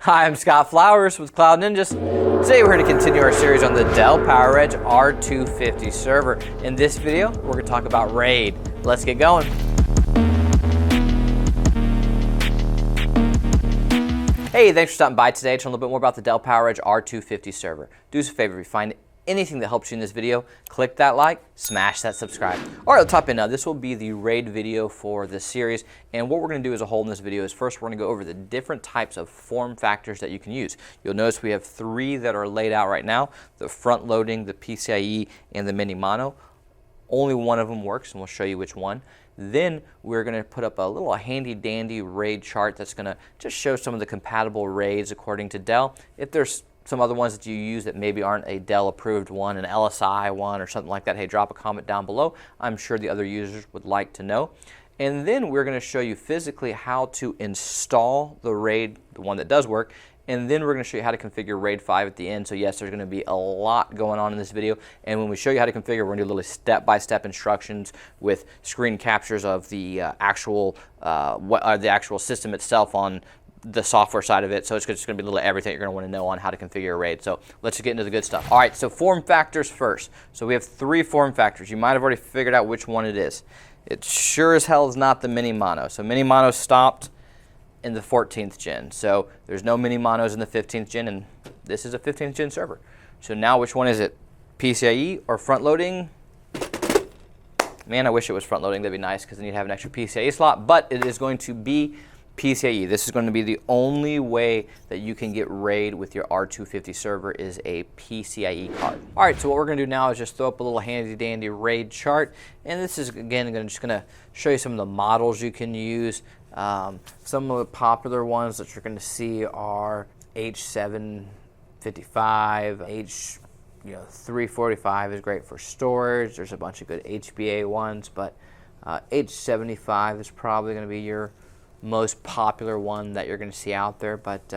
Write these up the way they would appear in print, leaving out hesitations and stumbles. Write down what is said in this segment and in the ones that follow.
Hi, I'm Scott Flowers with Cloud Ninjas. Today we're here to continue our series on the Dell PowerEdge R250 server. In this video, we're going to talk about RAID. Let's get going. Hey, thanks for stopping by today to learn a little bit more about the Dell PowerEdge R250 server. Do us a favor, if you find anything that helps you in this video, click that like, smash that subscribe. All right, let's hop in now. This will be the RAID video for this series, and what we're going to do as a whole in this video is first we're going to go over the different types of form factors that you can use. You'll notice we have three that are laid out right now: the front loading, the PCIe, and the mini mono. Only one of them works, and we'll show you which one. Then we're going to put up a little handy dandy RAID chart that's going to just show some of the compatible RAIDs according to Dell. If there's some other ones that you use that maybe aren't a Dell approved one, an LSI one or something like that, hey, drop a comment down below. I'm sure the other users would like to know. And then we're going to show you physically how to install the RAID, the one that does work, and then we're going to show you how to configure RAID 5 at the end. So yes, there's going to be a lot going on in this video, and when we show you how to configure, we're going to do little step-by-step instructions with screen captures of the actual system itself on the software side of it. So it's just going to be a little everything you're going to want to know on how to configure a RAID. So let's just get into the good stuff. All right, so form factors first. So we have three form factors. You might have already figured out which one it is. It sure as hell is not the mini mono. So mini mono stopped in the 14th gen. So there's no mini monos in the 15th gen, and this is a 15th gen server. So now which one is it? PCIe or front loading? Man, I wish it was front loading. That'd be nice because then you'd have an extra PCIe slot, but it is going to be PCIe. This is going to be the only way that you can get RAID with your R250 server is a PCIe card. All right, so what we're going to do now is just throw up a little handy dandy RAID chart, and this is again just going to show you some of the models you can use. Some of the popular ones that you're going to see are H755, H345 is great for storage. There's a bunch of good HBA ones, but H75 is probably going to be your most popular one that you're going to see out there. But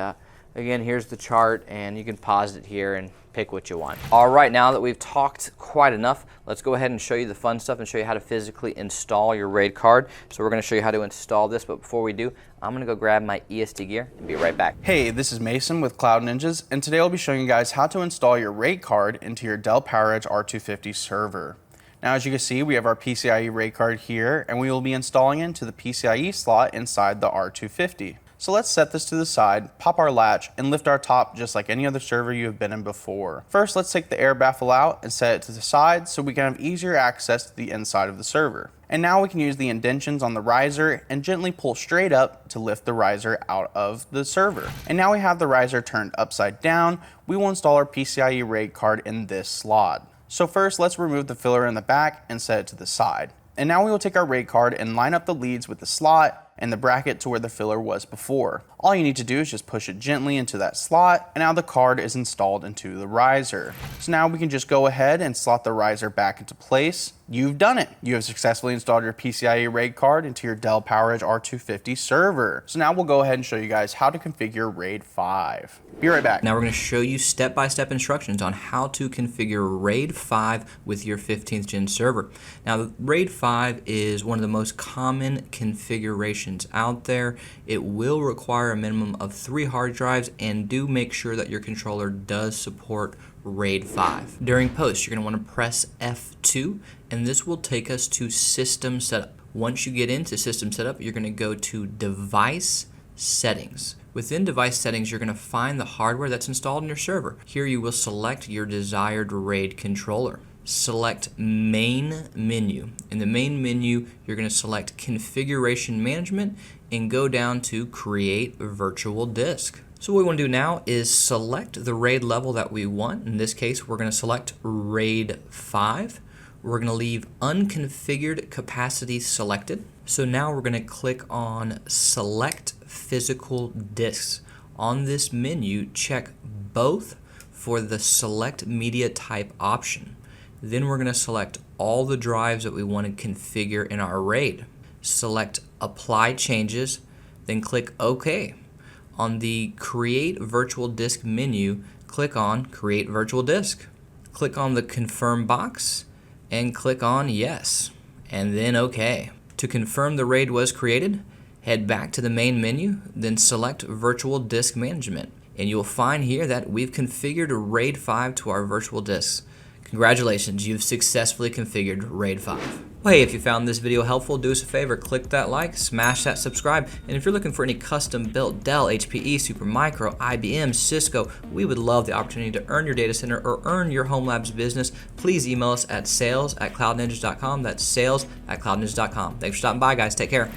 again, here's the chart, and you can pause it here and pick what you want. All right, now that we've talked quite enough, let's go ahead and show you the fun stuff and show you how to physically install your RAID card. So we're going to show you how to install this, but before we do, I'm going to go grab my ESD gear and be right back. Hey, this is Mason with Cloud Ninjas, and today I'll be showing you guys how to install your RAID card into your Dell PowerEdge R250 server. Now, as you can see, we have our PCIe RAID card here, and we will be installing it into the PCIe slot inside the R250. So let's set this to the side, pop our latch, and lift our top just like any other server you have been in before. First, let's take the air baffle out and set it to the side so we can have easier access to the inside of the server. And now we can use the indentions on the riser and gently pull straight up to lift the riser out of the server. And now we have the riser turned upside down, we will install our PCIe RAID card in this slot. So first, let's remove the filler in the back and set it to the side. And now we will take our RAID card and line up the leads with the slot and the bracket to where the filler was before. All you need to do is just push it gently into that slot, and now the card is installed into the riser. So now we can just go ahead and slot the riser back into place. You've done it. You have successfully installed your PCIe RAID card into your Dell PowerEdge R250 server. So now we'll go ahead and show you guys how to configure RAID 5. Be right back. Now we're going to show you step-by-step instructions on how to configure RAID 5 with your 15th gen server. Now RAID 5 is one of the most common configurations out there. It will require a minimum of 3 hard drives, and do make sure that your controller does support RAID 5. During post, you're going to want to press F2, and this will take us to System Setup. Once you get into System Setup, you're going to go to Device Settings. Within Device Settings, you're going to find the hardware that's installed in your server. Here you will select your desired RAID controller. Select Main Menu. In the main menu, you're going to select Configuration Management and go down to Create Virtual Disk. So what we want to do now is select the RAID level that we want. In this case, we're going to select RAID 5. We're going to leave Unconfigured Capacity selected. So now we're going to click on Select Physical Disks. On this menu, check both for the Select Media Type option. Then we're going to select all the drives that we want to configure in our RAID. Select Apply Changes, then click OK. On the Create Virtual Disk menu, click on Create Virtual Disk. Click on the Confirm box and click on Yes, and then OK. To confirm the RAID was created, head back to the main menu, then select Virtual Disk Management. and you'll find here that we've configured RAID 5 to our virtual disks. Congratulations, you've successfully configured RAID 5. Well, hey, if you found this video helpful, do us a favor, click that like, smash that subscribe, and if you're looking for any custom-built Dell, HPE, Supermicro, IBM, Cisco, we would love the opportunity to earn your data center or earn your home labs business. Please email us at sales@cloudninjas.com. That's sales@cloudninjas.com. Thanks for stopping by, guys. Take care.